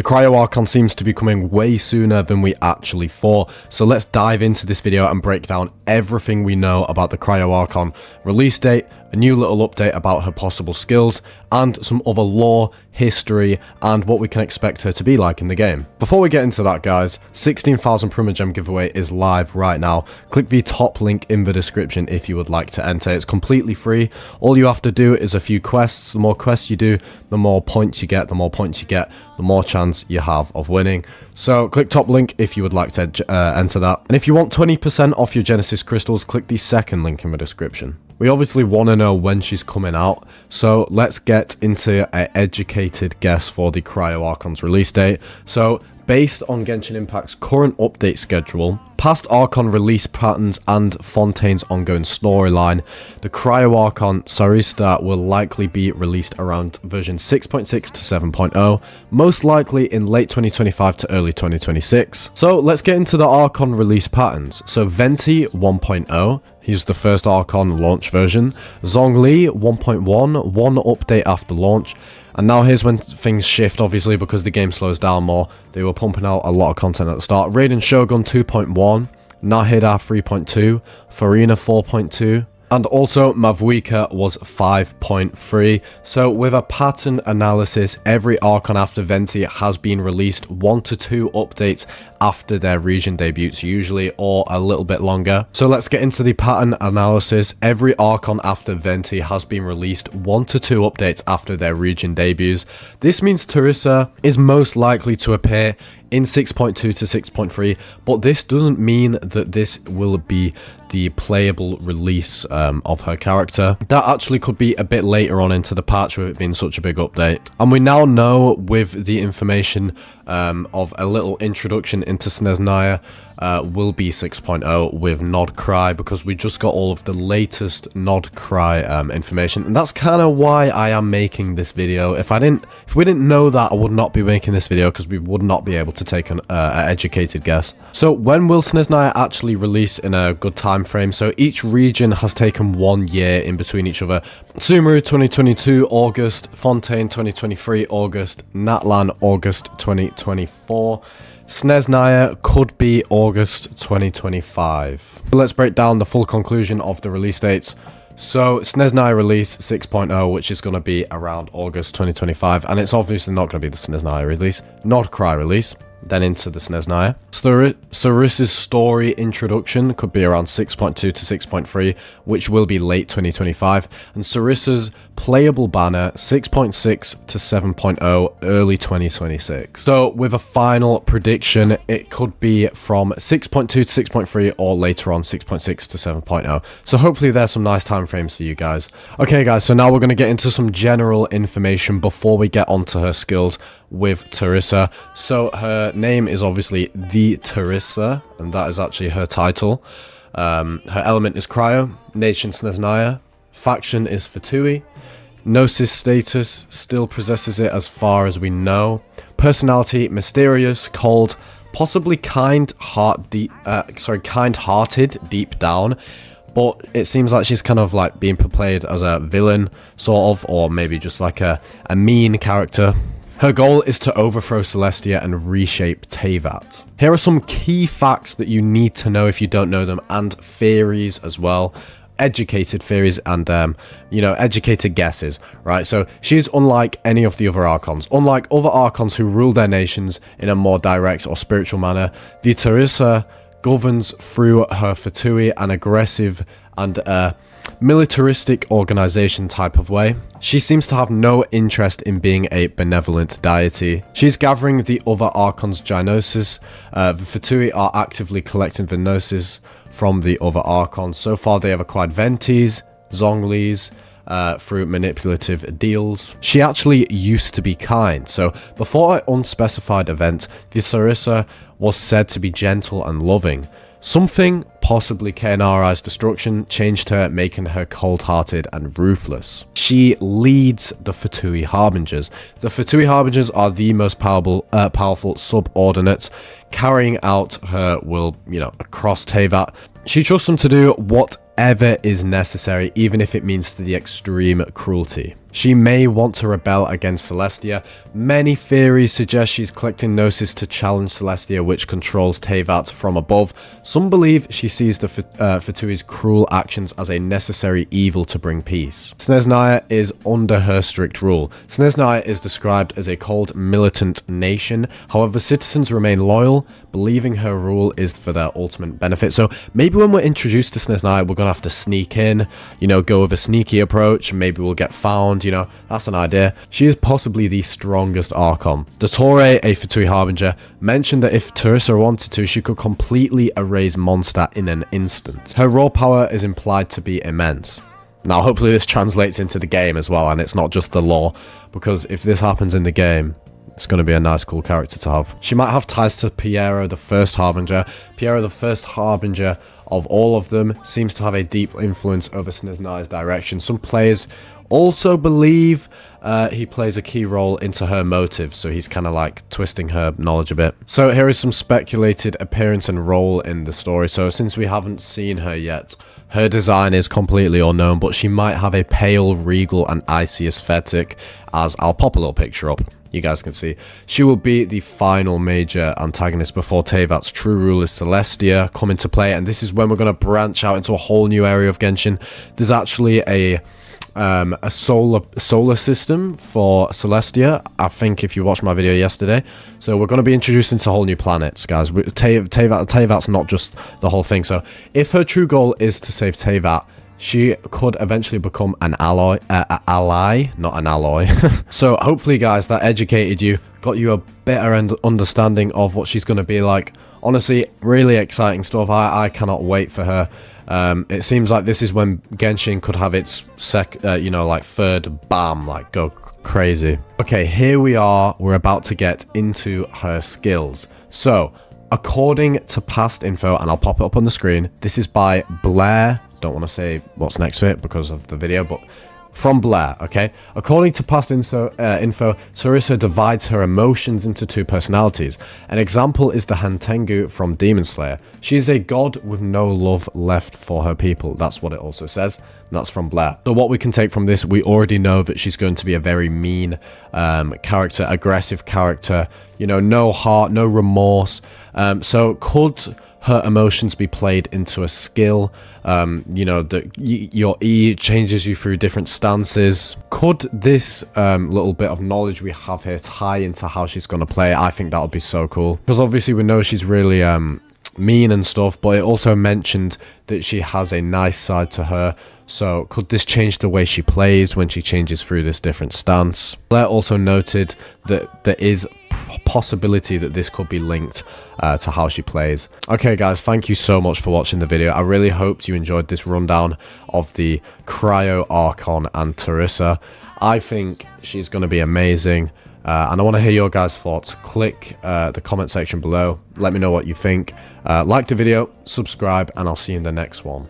The Cryo Archon seems to be coming way sooner than we actually thought, so let's dive into this video and break down everything we know about the Cryo Archon release date, a new little update about her possible skills, and some other lore, history, and what we can expect her to be like in the game. Before we get into that, guys, 16,000 Primogem giveaway is live right now. Click the top link in the description if you would like to enter. It's completely free. All you have to do is a few quests. The more quests you do, the more points you get. The more points you get, the more chance you have of winning. So click top link if you would like to enter that. And if you want 20% off your Genesis crystals, click the second link in the description. We obviously want to know when she's coming out, so let's get into an educated guess for the Cryo Archon's release date. So, based on Genshin Impact's current update schedule, past Archon release patterns, and Fontaine's ongoing storyline, the Cryo Archon Tsaritsa will likely be released around version 6.6 to 7.0, most likely in late 2025 to early 2026. So let's get into the Archon release patterns. So Venti 1.0, he's the first Archon launch version. Zhongli 1.1, one update after launch. And now here's when things shift, obviously, because the game slows down more. They were pumping out a lot of content at the start. Raiden Shogun 2.1, Nahida 3.2, Farina 4.2, and also Mavuika was 5.3. So with a pattern analysis, every Archon after Venti has been released 1 to 2 updates after their region debuts usually, or a little bit longer. So let's get into the pattern analysis. Every Archon after Venti has been released 1 to 2 updates after their region debuts. This means Tsaritsa is most likely to appear in 6.2 to 6.3, but this doesn't mean that this will be the playable release of her character. That actually could be a bit later on into the patch with it being such a big update. And we now know, with the information of a little introduction into Snezhnaya, will be 6.0 with Nod Cry, because we just got all of the latest Nod Cry information, and that's kind of why I am making this video. If we didn't know that, I would not be making this video, because we would not be able to take an educated guess. So when will Snezhnaya actually release in a good time frame? So each region has taken 1 year in between each other. Sumeru 2022 August, Fontaine 2023 August, Natlan August 2024. Snezhnaya could be August 2025. Let's break down the full conclusion of the release dates. So Snezhnaya release 6.0, which is going to be around August 2025, and it's obviously not going to be the Snezhnaya release. Nod Cry release, then into the Snezhnaya. Tsaritsa's story introduction could be around 6.2 to 6.3, which will be late 2025. And Tsaritsa's playable banner 6.6 to 7.0, early 2026. So with a final prediction, it could be from 6.2 to 6.3 or later on 6.6 to 7.0. So hopefully there's some nice time frames for you guys. Okay guys, so now we're going to get into some general information before we get onto her skills with Tsaritsa. So her name is obviously the Tsaritsa, and that is actually her title. Her element is Cryo, nation Snezhnaya, faction is Fatui, Gnosis status still possesses it as far as we know, personality mysterious, cold, possibly kind-hearted deep down, but it seems like she's kind of like being portrayed as a villain, sort of, or maybe just like a mean character. Her goal is to overthrow Celestia and reshape Teyvat. Here are some key facts that you need to know if you don't know them, and theories as well. Educated theories and, educated guesses, right? So she's unlike any of the other Archons. Unlike other Archons who rule their nations in a more direct or spiritual manner, the Tsaritsa governs through her Fatui, an aggressive and militaristic organization type of way. She seems to have no interest in being a benevolent deity. She's gathering the other Archon's Gnosis. The Fatui are actively collecting the Gnosis from the other Archons. So far they have acquired Ventis, Zhongli's, through manipulative deals. She actually used to be kind. So before an unspecified event, the Tsaritsa was said to be gentle and loving. Something possibly Kainari's destruction changed her, making her cold-hearted and ruthless. She leads the Fatui Harbingers. The Fatui Harbingers are the most powerful subordinates, carrying out her will, across Teyvat. She trusts them to do whatever is necessary, even if it means to the extreme cruelty. She may want to rebel against Celestia. Many theories suggest she's collecting Gnosis to challenge Celestia, which controls Teyvat from above. Some believe she sees the Fatui's cruel actions as a necessary evil to bring peace. Snezhnaya is under her strict rule. Snezhnaya is described as a cold, militant nation. However, citizens remain loyal, believing her rule is for their ultimate benefit. So maybe when we're introduced to Snezhnaya, we're going to have to sneak in, go with a sneaky approach, and maybe we'll get found. That's an idea. She is possibly the strongest Archon. Dottore, a Fatui Harbinger, mentioned that if Tsaritsa wanted to, she could completely erase Mondstadt in an instant. Her raw power is implied to be immense. Now, hopefully this translates into the game as well, and it's not just the lore, because if this happens in the game, it's going to be a nice, cool character to have. She might have ties to Piero, the first Harbinger. Piero, the first Harbinger of all of them, seems to have a deep influence over Snezhnaya's direction. Some players also believe he plays a key role into her motive, so he's kind of like twisting her knowledge a bit. So here is some speculated appearance and role in the story. So since we haven't seen her yet, her design is completely unknown, but she might have a pale, regal, and icy aesthetic, as I'll pop a little picture up. You guys can see. She will be the final major antagonist before Teyvat's true rule is Celestia come into play, and this is when we're going to branch out into a whole new area of Genshin. There's actually a solar system for Celestia, I think, if you watched my video yesterday. So we're going to be introduced into whole new planets, guys. Teyvat's not just the whole thing. So if her true goal is to save Teyvat, she could eventually become an ally, not an alloy. So hopefully, guys, that educated you, got you a better understanding of what she's going to be like. Honestly, really exciting stuff. I cannot wait for her. It seems like this is when Genshin could have its third bam, like go crazy. Okay, here we are. We're about to get into her skills. So, according to past info, and I'll pop it up on the screen, this is by Blair. Don't want to say what's next to it because of the video, but from Blair, okay? According to past info, Tsaritsa divides her emotions into two personalities. An example is the Hantengu from Demon Slayer. She is a god with no love left for her people. That's what it also says. And that's from Blair. So what we can take from this, we already know that she's going to be a very mean character, aggressive character. No heart, no remorse. So could her emotions be played into a skill? Your E changes you through different stances. Could this little bit of knowledge we have here tie into how she's going to play? I think that would be so cool, because obviously we know she's really mean and stuff, but it also mentioned that she has a nice side to her. So could this change the way she plays when she changes through this different stance? Blair also noted that there is possibility that this could be linked to how she plays. Okay, guys, thank you so much for watching the video. I really hoped you enjoyed this rundown of the Cryo Archon and Tsaritsa. I think she's going to be amazing, and I want to hear your guys' thoughts. Click the comment section below. Let me know what you think. Like the video, subscribe, and I'll see you in the next one.